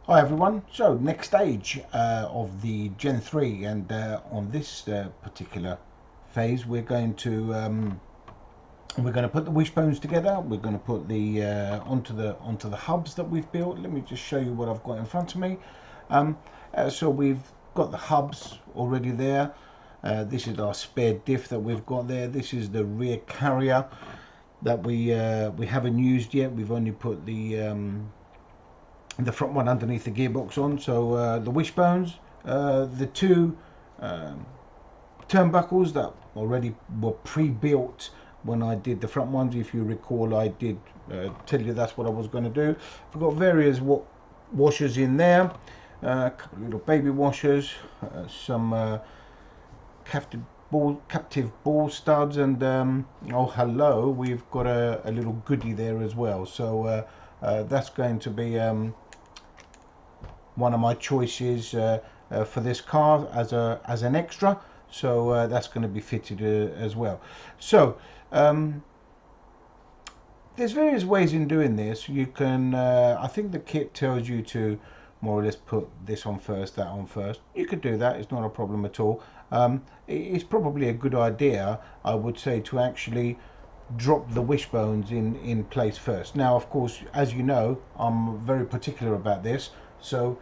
Hi everyone. So next stage of the Gen 3, and on this particular phase, we're going to put the wishbones together. We're going to put the onto the hubs that we've built. Let me just show you what I've got in front of me. So we've got the hubs already there. This is our spare diff that we've got there. This is the rear carrier that we haven't used yet. We've only put the front one underneath the gearbox on. So the wishbones, the two turnbuckles that already were pre-built when I did the front ones. If you recall, I did tell you that's what I was going to do. I've got various washers in there, a couple of little baby washers, some captive ball studs, and oh hello, we've got a little goodie there as well. So that's going to be one of my choices for this car as an extra. So that's going to be fitted as well. So there's various ways in doing this. You can I think the kit tells you to more or less put this on first, that on first. You could do that, it's not a problem at all. It's probably a good idea, I would say, to actually drop the wishbones in place first. Now of course, as you know, I'm very particular about this, so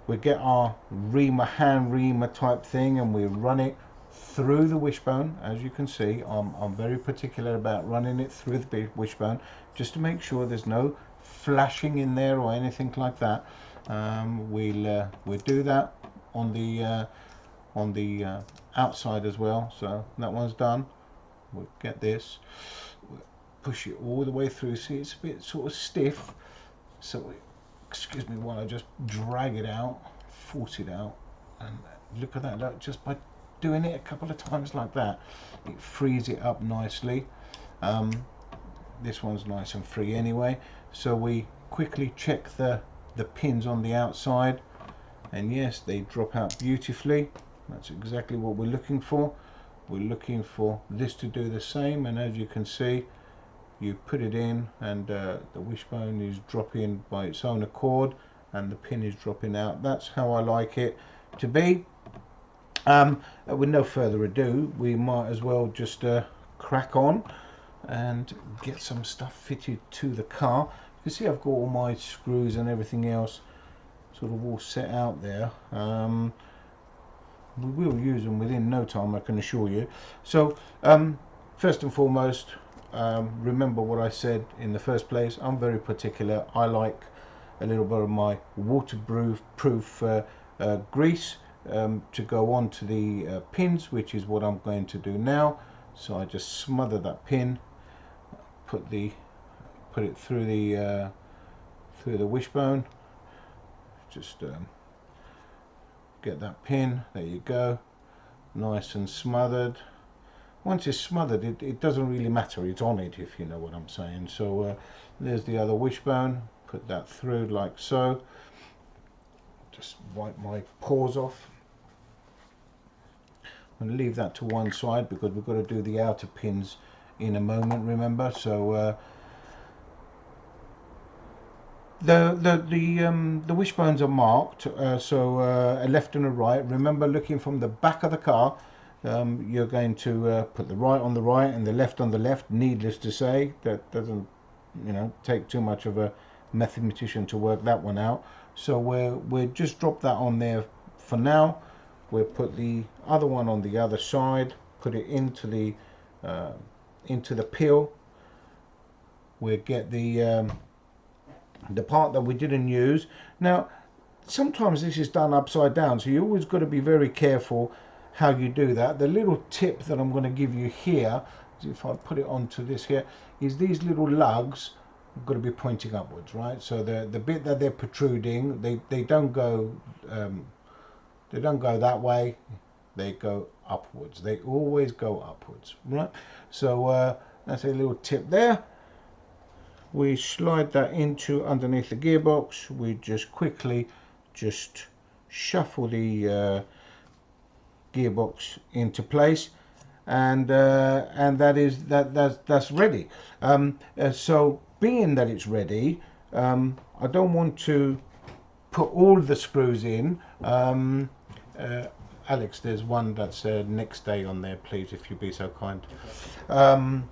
we get our reamer, hand reamer type thing, and we run it through the wishbone. As you can see, I'm very particular about running it through the wishbone, just to make sure there's no flashing in there or anything like that. We'll do that on the outside as well. So that one's done. We'll get this, we'll push it all the way through. See, it's a bit sort of stiff, so excuse me while I just drag it out, force it out, and look at that. Look, just by doing it a couple of times like that, it frees it up nicely. This one's nice and free anyway, so we quickly check the pins on the outside, and yes, they drop out beautifully. That's exactly what we're looking for. We're looking for this to do the same, and as you can see, you put it in, and the wishbone is dropping by its own accord, and the pin is dropping out. That's how I like it to be. With no further ado, we might as well just crack on and get some stuff fitted to the car. You can see I've got all my screws and everything else sort of all set out there. We will use them within no time, I can assure you. So first and foremost, remember what I said in the first place. I'm very particular. I like a little bit of my waterproof grease to go on to the pins, which is what I'm going to do now. So I just smother that pin, put it through the wishbone. Just get that pin, there you go, nice and smothered. Once it's smothered, it doesn't really matter, it's on it, if you know what I'm saying. So there's the other wishbone, put that through like so. Just wipe my paws off. I'm going to leave that to one side because we've got to do the outer pins in a moment, remember. So the wishbones are marked, so a left and a right. Remember, looking from the back of the car, you're going to put the right on the right and the left on the left. Needless to say, that doesn't, you know, take too much of a mathematician to work that one out. So we'll just drop that on there for now. We'll put the other one on the other side, put it into the peel. We'll get the part that we didn't use. Now sometimes this is done upside down, so you always got to be very careful how you do that. The little tip that I'm going to give you here, if I put it onto this here, is these little lugs have got to be pointing upwards, right? So the bit that they're protruding, they don't go that way, they go upwards. They always go upwards, right? So that's a little tip there. We slide that into underneath the gearbox. We just quickly just shuffle the gearbox into place, and that's ready. So being that it's ready, I don't want to put all the screws in. Alex, there's one that's next day on there, please, if you'd be so kind. That's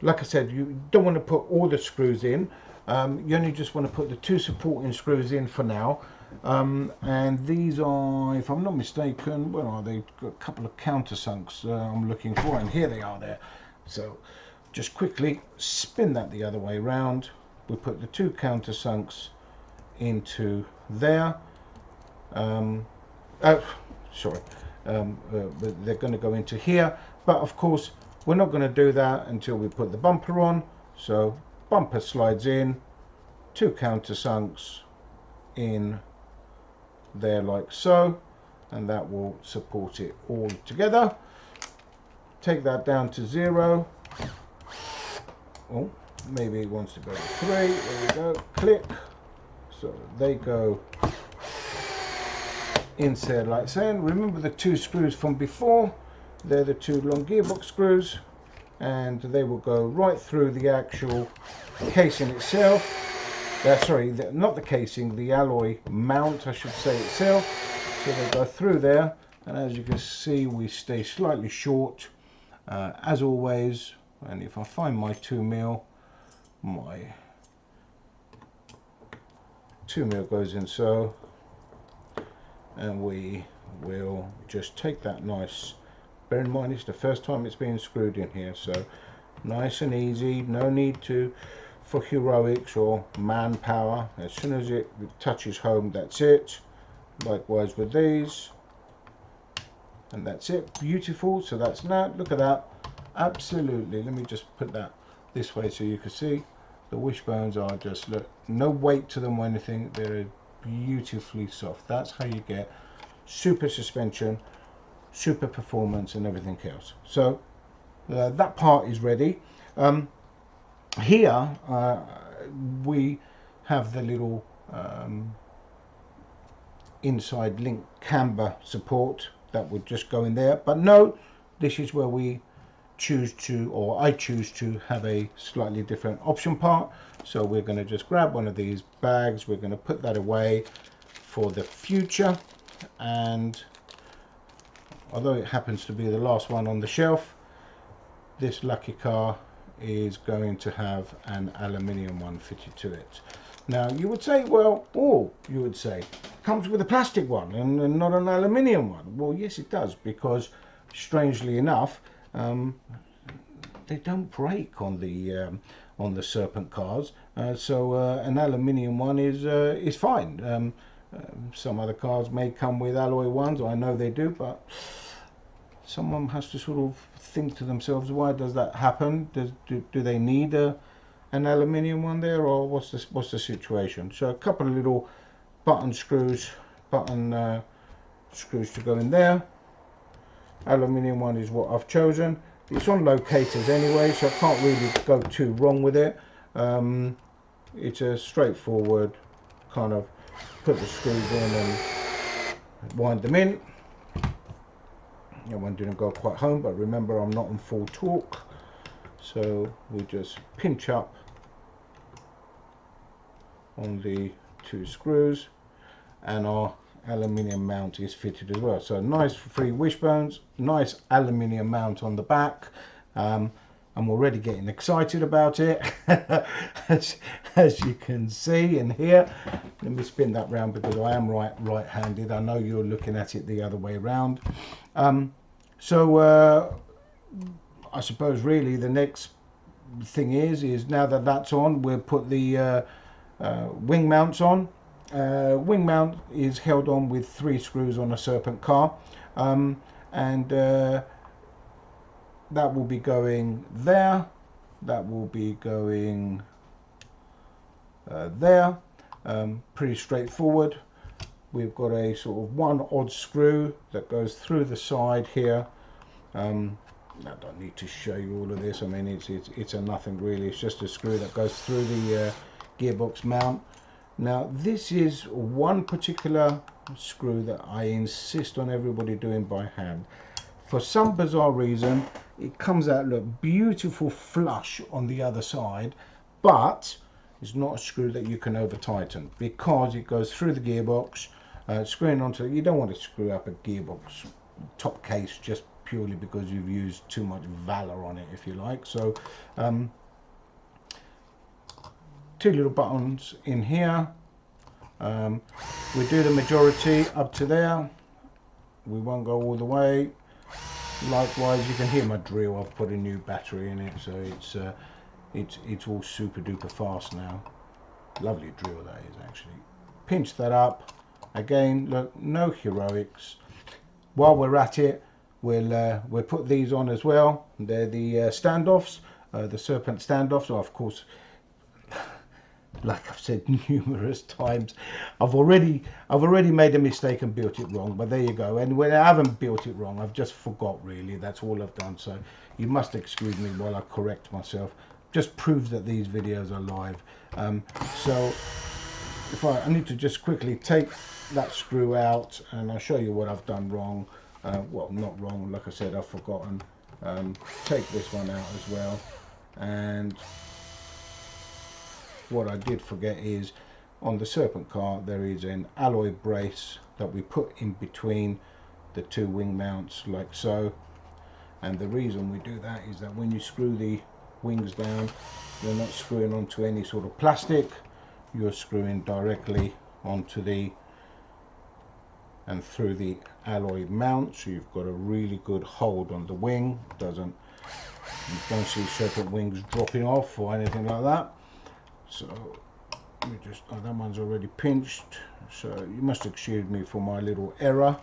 like I said, you don't want to put all the screws in. You only just want to put the 2 supporting screws in for now. And these are, if I'm not mistaken, where are they? Got a couple of countersunks I'm looking for, and here they are there. So just quickly spin that the other way round. We put the 2 countersunks into there. But they're going to go into here. But of course, we're not going to do that until we put the bumper on. So bumper slides in, 2 countersunks in there like so, and that will support it all together. Take that down to 0. Oh, maybe it wants to go to 3. There we go. Click. So they go inside like so. And remember the 2 screws from before. They're the 2 long gearbox screws, and they will go right through the actual casing itself. Sorry, not the casing, the alloy mount, I should say, itself. So they go through there, and as you can see, we stay slightly short, as always. And if I find my 2mm, my 2mm goes in so, and we will just take that nice. Bear in mind, it's the first time it's being screwed in here, so nice and easy. No need for heroics or manpower. As soon as it touches home, that's it. Likewise with these, and that's it. Beautiful. So that's that. Look at that. Absolutely. Let me just put that this way so you can see. The wishbones are just, look, no weight to them or anything. They're beautifully soft. That's how you get super suspension, super performance, and everything else. So that part is ready. Here we have the little inside link camber support that would just go in there, but no, this is where we choose to, or I choose to have a slightly different option part. So we're going to just grab one of these bags, we're going to put that away for the future, and although it happens to be the last one on the shelf, this lucky car is going to have an aluminium one fitted to it. Now you would say, well, or you would say, comes with a plastic one and not an aluminium one. Well, yes it does, because strangely enough, they don't break on the Serpent cars, so an aluminium one is fine. Some other cars may come with alloy ones, I know they do, but someone has to sort of think to themselves, why does that happen? Do they need an aluminium one there, or what's the situation? So a couple of little button screws to go in there. Aluminium one is what I've chosen. It's on locators anyway, so I can't really go too wrong with it. It's a straightforward kind of put the screws in and wind them in. That one didn't go quite home, but remember, I'm not on full torque, so we just pinch up on the 2 screws, and our aluminium mount is fitted as well. So nice 3 wishbones, nice aluminium mount on the back. I'm already getting excited about it, as you can see and hear. Let me spin that round, because I am right-handed. I know you're looking at it the other way around. I suppose really the next thing is now that that's on, we'll put the wing mounts on. Wing mount is held on with 3 screws on a Serpent car, and that will be going there, that will be going there. Pretty straightforward. We've got a sort of 1 odd screw that goes through the side here. I don't need to show you all of this. I mean, it's a nothing really. It's just a screw that goes through the gearbox mount. Now this is one particular screw that I insist on everybody doing by hand. For some bizarre reason, it comes out, look, beautiful flush on the other side, but It's not a screw that you can over tighten because it goes through the gearbox, screwing onto it. You don't want to screw up a gearbox top case just purely because you've used too much valor on it, if you like. So two little buttons in here. We do the majority up to there. We won't go all the way. Likewise, you can hear my drill. I've put a new battery in it, so it's all super duper fast now. Lovely drill that is, actually. Pinch that up. Again, look, no heroics. While we're at it, we'll put these on as well. They're the standoffs, the Serpent standoffs. So of course, like I've said numerous times, I've already made a mistake and built it wrong. But there you go. And when I haven't built it wrong, I've just forgot, really. That's all I've done. So you must excuse me while I correct myself. Just proves that these videos are live. So if I need to just quickly take that screw out, and I'll show you what I've done wrong. Well, not wrong, like I said, I've forgotten. Take this one out as well. And what I did forget is on the Serpent car there is an alloy brace that we put in between the two wing mounts, like so. And the reason we do that is that when you screw the wings down, you're not screwing onto any sort of plastic, you're screwing directly onto the and through the alloy mount, so you've got a really good hold on the wing. You don't see Serpent wings dropping off or anything like that. So we just, oh, that one's already pinched, so you must excuse me for my little error.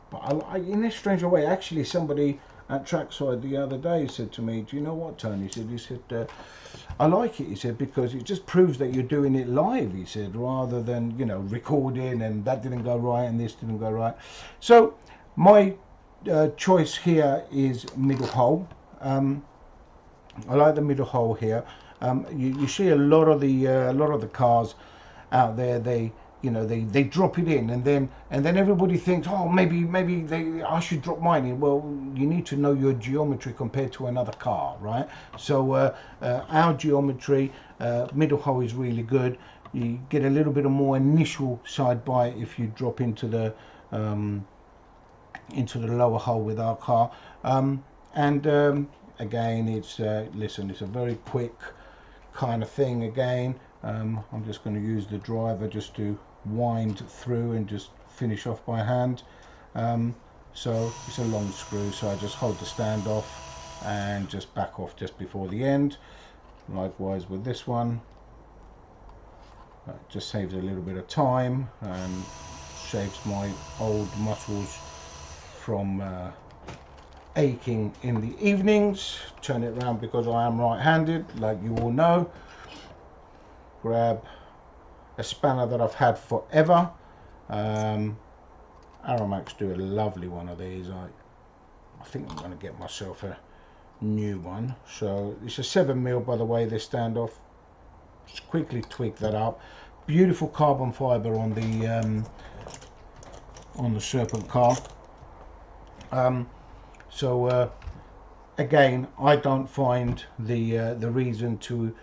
But in a strange way, actually, somebody at Trackside the other day said to me, "Do you know what, Tony?" He said, "I like it." He said, "because it just proves that you're doing it live." He said, rather than, you know, recording and that didn't go right and this didn't go right. So my choice here is middle hole. I like the middle hole here. You see a lot of the cars out there, they drop it in, and then everybody thinks, oh, maybe I should drop mine in. Well, you need to know your geometry compared to another car, right? So our geometry, middle hole is really good. You get a little bit of more initial side bite if you drop into the lower hole with our car. Again, it's listen, it's a very quick kind of thing. Again, I'm just going to use the driver just to wind through and just finish off by hand. So it's a long screw, so I just hold the stand off and just back off just before the end. Likewise with this one, just saves a little bit of time and saves my old muscles from aching in the evenings. Turn it around because I am right-handed, like you all know. Grab a spanner that I've had forever. Aromax do a lovely one of these. I think I'm going to get myself a new one. So it's a 7mm, by the way, this standoff. Just quickly tweak that up. Beautiful carbon fiber on the Serpent car. Again, I don't find the reason to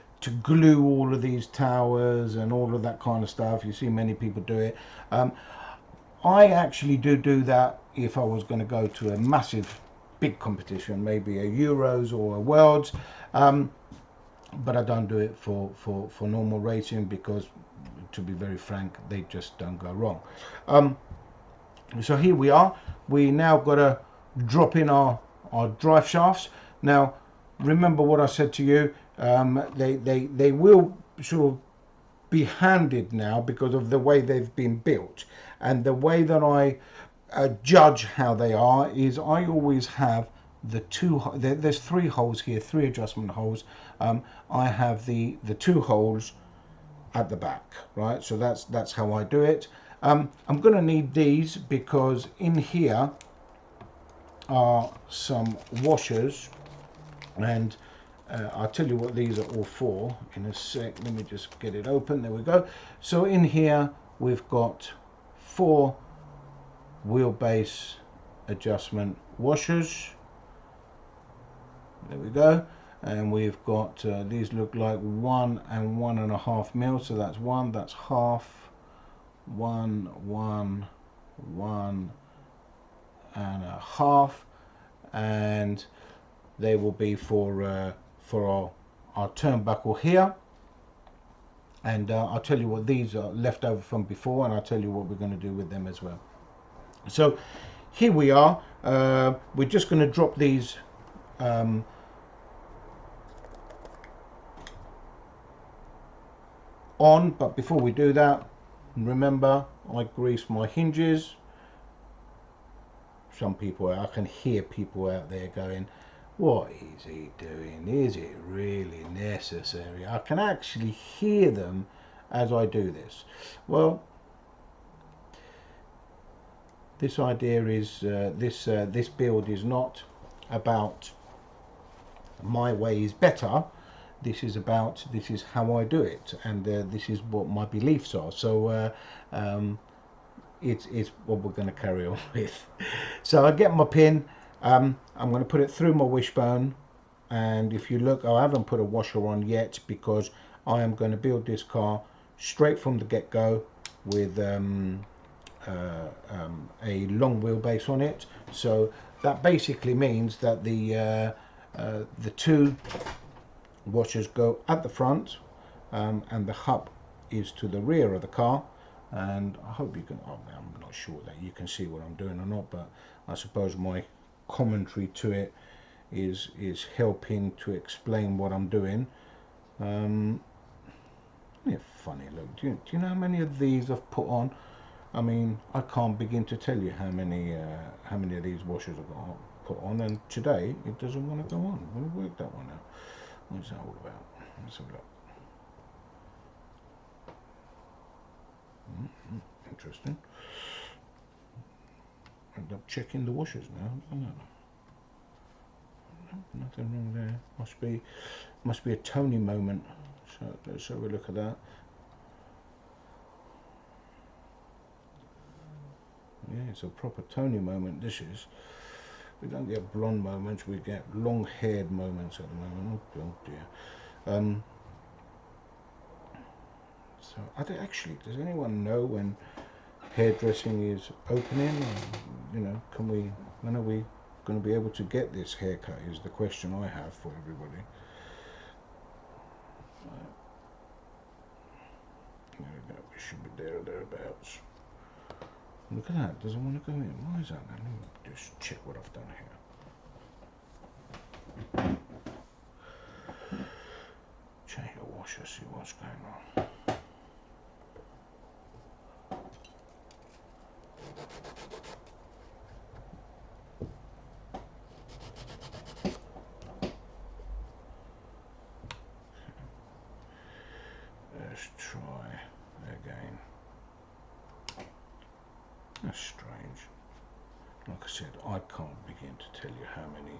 glue all of these towers and all of that kind of stuff. You see many people do it. I actually do that if I was going to go to a massive big competition, maybe a Euros or a Worlds, but I don't do it for normal racing because, to be very frank, they just don't go wrong. So here we are. We now got to drop in our drive shafts. Now remember what I said to you, they will sort of be handed now because of the way they've been built, and the way that I judge how they are is I always have the there's 3 holes here, 3 adjustment holes. I have the 2 holes at the back, right? So that's how I do it. I'm going to need these because in here are some washers, and I'll tell you what these are all for in a sec. Let me just get it open. There we go. So in here we've got 4 wheelbase adjustment washers. There we go. and we've got these look like 1 and 1.5 mil, so that's 1, that's half, 1, 1.5, and they will be for our turnbuckle here. And I'll tell you what these are left over from before, and I'll tell you what we're going to do with them as well. So here we are. We're just going to drop these on, but before we do that, remember I grease my hinges. Some people, I can hear people out there going, what is he doing? Is it really necessary? I can actually hear them as I do this. Well, this idea is this build is not about my way is better. This is how I do it, and this is what my beliefs are. So it's what we're going to carry on with. So I get my pin. I'm going to put it through my wishbone, and if you look, I haven't put a washer on yet because I am going to build this car straight from the get-go with a long wheelbase on it. So that basically means that the 2 washers go at the front, and the hub is to the rear of the car. And I hope you can, I'm not sure that you can see what I'm doing or not, but I suppose my commentary to it is helping to explain what I'm doing. Yeah, funny look. Do you know how many of these I've put on? I mean, I can't begin to tell you how many of these washers I've got put on, and today it doesn't want to go on. I want to work that one out. What's that all about? Let's have a look. Interesting. End up checking the washers now. Nothing wrong there. Must be a Tony moment. So let's have a look at that. Yeah, it's a proper Tony moment. This is. We don't get blonde moments. We get long-haired moments at the moment. Oh dear. So does anyone know when hairdressing is opening? You know, when are we going to be able to get this haircut is the question I have for everybody. There we go, we should be there or thereabouts. Look at that, doesn't want to go in. Why is that? Let me just check what I've done here. Change the washer, see what's going on. Let's try again. That's strange. Like I said, I can't begin to tell you how many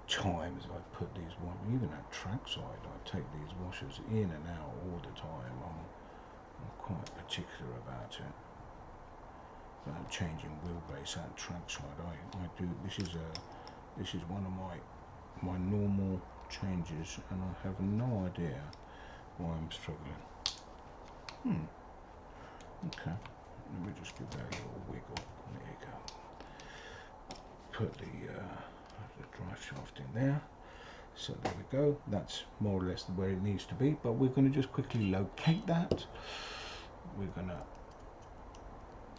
times I put these washers, even at trackside, I take these washers in and out all the time. I'm quite particular about it. About changing wheelbase at trackside. I do. This is one of my normal changes, and I have no idea why I'm struggling. Okay, let me just give that a little wiggle. There you go. Put the drive shaft in there. So there we go. That's more or less where it needs to be. But we're going to just quickly locate that. We're going to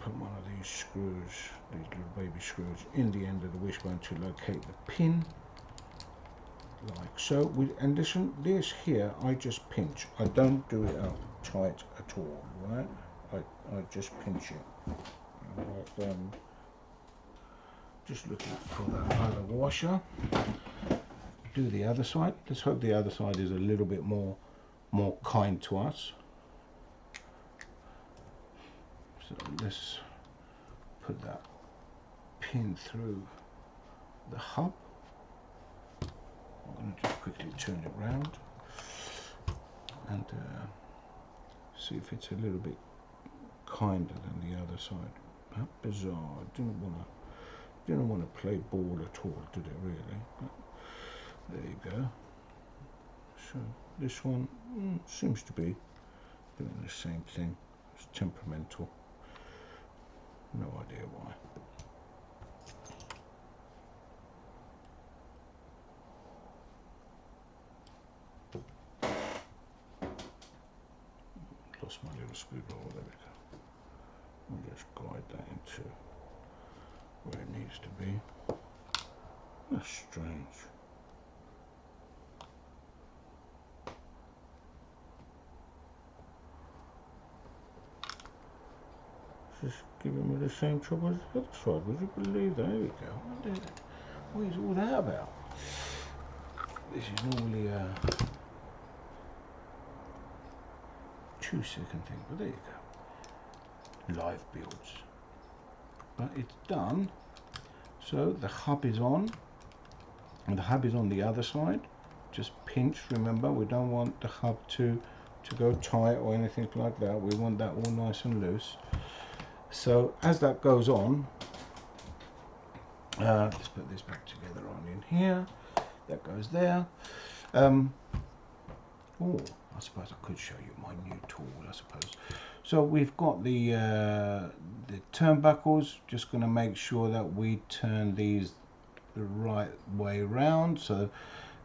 put one of these screws, these little baby screws, in the end of the wishbone to locate the pin, like so. And this here, I just pinch. I don't do it out tight at all, right? I just pinch it. Just looking for that other washer. Do the other side. Let's hope the other side is a little bit more kind to us. So let's put that pin through the hub. I'm going to just quickly turn it round and see if it's a little bit kinder than the other side. How bizarre! I didn't want to play ball at all, did it really? But there you go. So this one seems to be doing the same thing. It's temperamental. No idea why. Lost my little screwdriver. There we go. We'll just guide that into where it needs to be. That's strange. Just giving me the same trouble as the other side. Would you believe that? There we go. What is all that about? This is normally a 2-second thing, but there you go. Live builds. But it's done. So the hub is on, and the hub is on the other side. Just pinch. Remember, we don't want the hub to go tight or anything like that. We want that all nice and loose. So as that goes on, let's put this back together on in here. That goes there. Oh, I suppose I could show you my new tool, I suppose. So we've got the turnbuckles. Just going to make sure that we turn these the right way round. So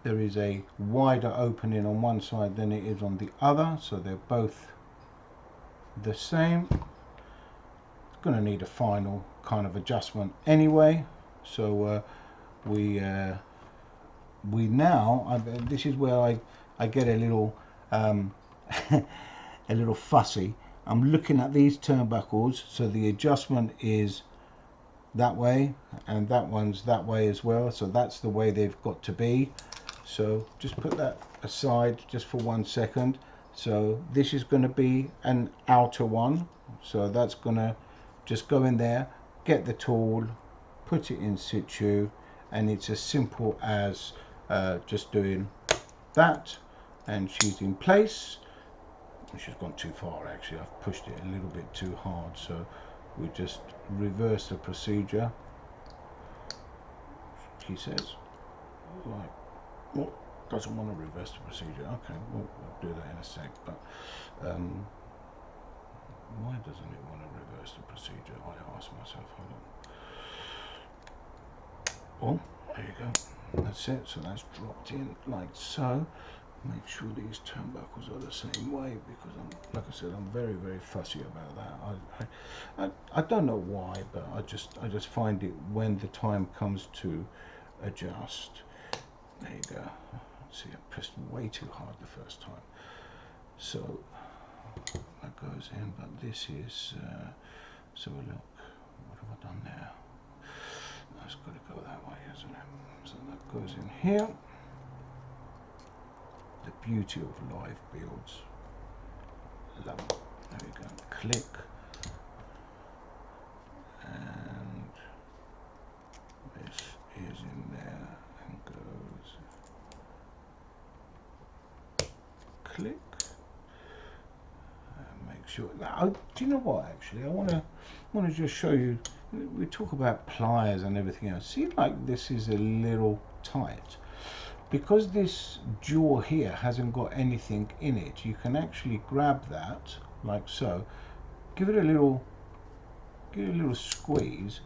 there is a wider opening on one side than it is on the other. So they're both the same. Going to need a final kind of adjustment anyway. So we now, this is where I get a little a little fussy. I'm looking at these turnbuckles, so the adjustment is that way and that one's that way as well, so that's the way they've got to be. So just put that aside just for 1 second. So this is going to be an outer one, so that's going to just go in there, get the tool, put it in situ, and it's as simple as just doing that, and she's in place. She's gone too far actually, I've pushed it a little bit too hard, so we just reverse the procedure. He says, like, well, doesn't want to reverse the procedure. Okay, we'll do that in a sec, but why doesn't it want to reverse the procedure? I ask myself. Hold on. Oh, there you go. That's it. So that's dropped in like so. Make sure these turnbuckles are the same way, because like I said, I'm very, very fussy about that. I don't know why, but I just find it when the time comes to adjust. There you go. See, I pressed way too hard the first time. So that goes in, but this is so look, what have I done there? That's got to go that way, isn't it? So that goes in here. The beauty of live builds. Love it. There we go. Click, and this is in there and goes. Click. Make sure. Now, do you know what? Actually, I want to just show you. We talk about pliers and everything else. See, like this is a little tight because this jaw here hasn't got anything in it. You can actually grab that like so, give it a little squeeze,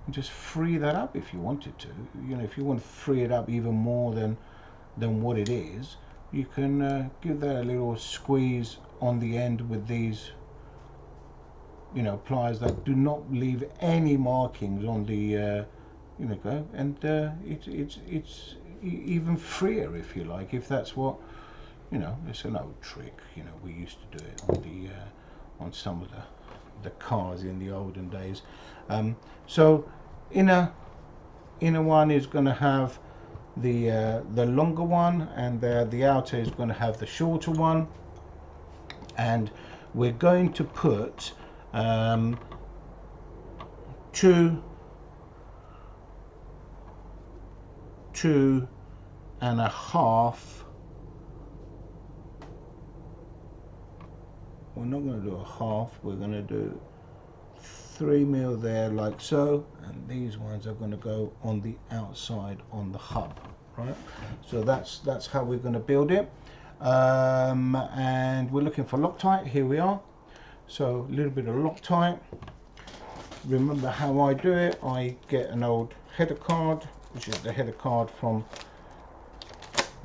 and just free that up if you wanted to. You know, if you want to free it up even more than what it is, you can give that a little squeeze on the end with these, you know, pliers that do not leave any markings on the, you know, and it's even freer if you like, if that's what, you know. It's an old trick, you know. We used to do it on the on some of the cars in the olden days. So inner one is going to have the longer one, and the outer is going to have the shorter one, and we're going to put 2 2.5. We're not going to do a half, we're going to do 3 mil there like so, and these ones are going to go on the outside on the hub right? So that's how we're going to build it. And we're looking for Loctite. Here we are. So a little bit of Loctite. Remember how I do it. I get an old header card, which is the header card from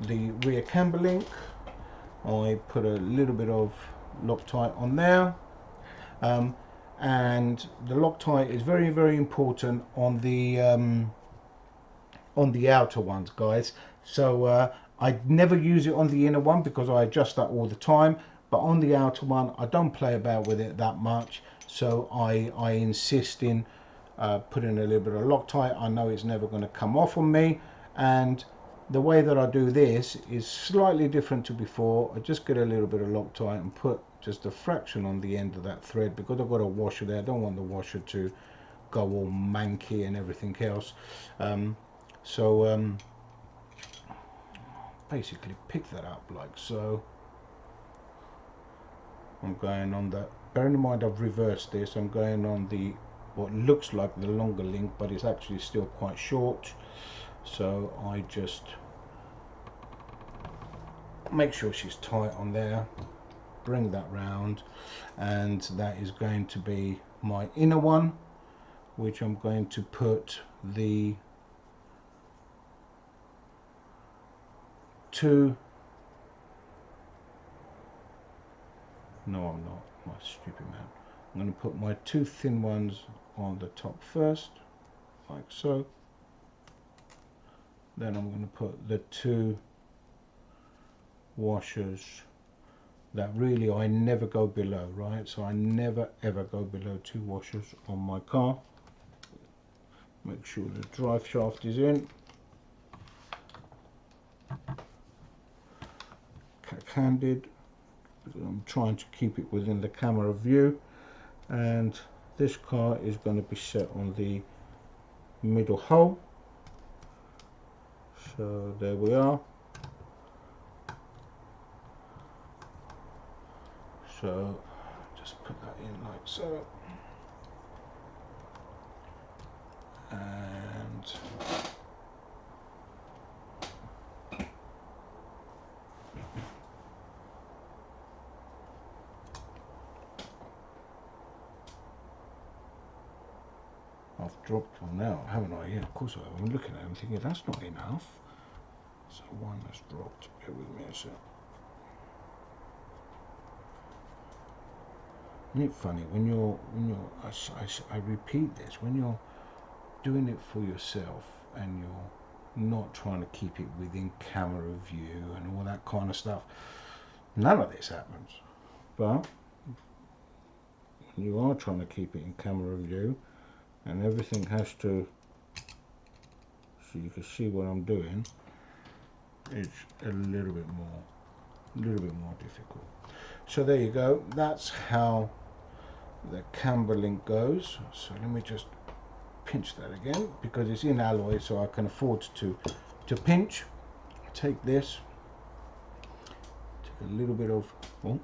the rear Camber link. I put a little bit of Loctite on there, and the Loctite is very, very important on the outer ones, guys. So I never use it on the inner one because I adjust that all the time, but on the outer one I don't play about with it that much, so I insist in putting a little bit of Loctite. I know it's never going to come off on me, and the way that I do this is slightly different to before. I just get a little bit of Loctite and put just a fraction on the end of that thread, because I've got a washer there. I don't want the washer to go all manky and everything else. So basically pick that up like so. I'm going on the, bearing in mind I've reversed this, I'm going on the what looks like the longer link, but it's actually still quite short. So I just make sure she's tight on there, bring that round, and that is going to be my inner one, which I'm going to put the two, no I'm not, my stupid man. I'm going to put my two thin ones on the top first, like so. Then I'm going to put the two washers that really I never go below, right? So I never ever go below two washers on my car. Make sure the drive shaft is in. Cack-handed. I'm trying to keep it within the camera view, and this car is going to be set on the middle hole. So there we are. So just put that in like so, and I've dropped one now, haven't I? Yeah, of course I have. I'm looking at it and thinking that's not enough. So one has dropped. Bear with me a sec. Isn't it funny when you're I repeat this, when you're doing it for yourself and you're not trying to keep it within camera view and all that kind of stuff, none of this happens. But when you are trying to keep it in camera view and everything has to, so you can see what I'm doing, it's a little bit more difficult. So there you go. That's how the Camber link goes. So let me just pinch that again because it's in alloy, so I can afford to pinch. Take this, take a little bit of, oh,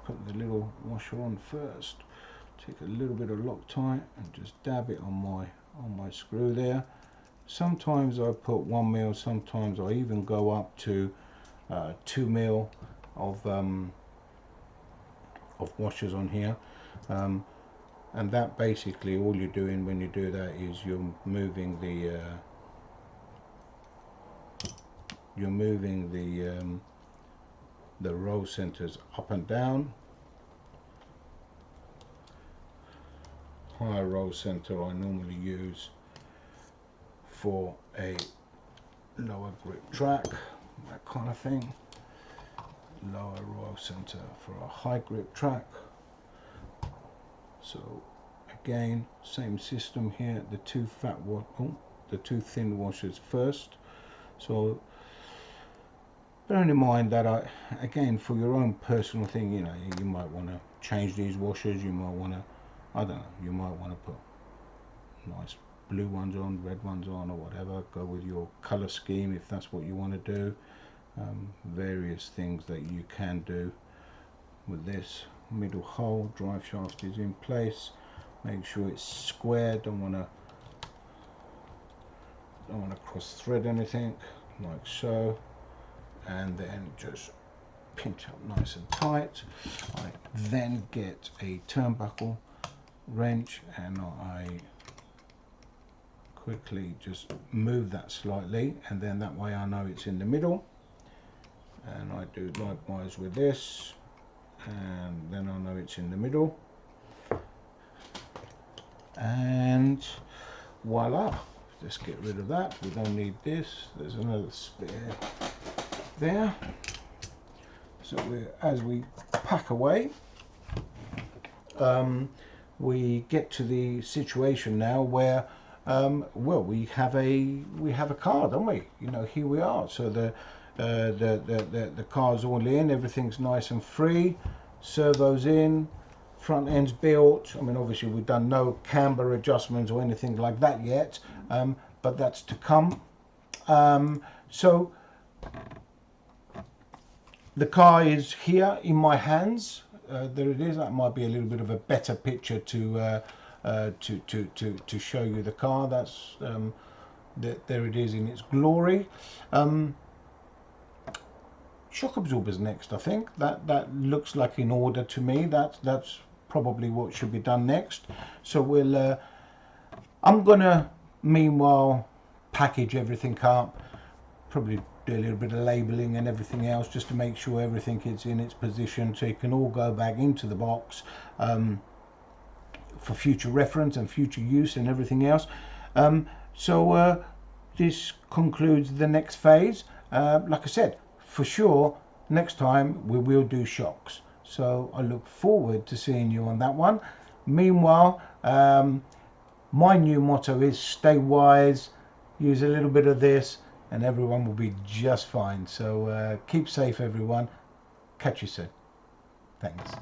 put the little washer on first. Take a little bit of Loctite and just dab it on my screw there. Sometimes I put 1 mil, sometimes I even go up to 2 mil of washers on here, and that basically all you're doing when you do that is you're moving the roll centers up and down. Higher roll center I normally use for a lower grip track, that kind of thing. Lower roll center for a high grip track. So again, same system here. The two the two thin washers first. So bearing in mind that again, for your own personal thing, you know, you might want to change these washers. You might want to, I don't know, you might want to put nice blue ones on, red ones on, or whatever. Go with your color scheme if that's what you want to do. Various things that you can do with this. Middle hole, drive shaft is in place. Make sure it's square. Don't want to cross thread anything. like so, and then just pinch up nice and tight. I then get a turnbuckle wrench and I quickly just move that slightly, and then that way I know it's in the middle. And I do likewise with this, and then I know it's in the middle. And voila, just get rid of that. We don't need this. There's another spare there. So as we pack away, we get to the situation now where well, we have a car, don't we? You know, here we are. So the car's all in, everything's nice and free, servos in, front end's built. I mean, obviously we've done no camber adjustments or anything like that yet, but that's to come. So the car is here in my hands. There it is. That might be a little bit of a better picture to show you the car. That's there it is in its glory. Shock absorbers next, I think. That looks like in order to me. That's probably what should be done next. So we'll I'm gonna meanwhile package everything up, probably do a little bit of labeling and everything else just to make sure everything is in its position so it can all go back into the box for future reference and future use and everything else. So this concludes the next phase. Like I said, for sure next time we will do shocks, so I look forward to seeing you on that one. Meanwhile, my new motto is stay wise, use a little bit of this, and everyone will be just fine. So keep safe everyone. Catch you soon. Thanks.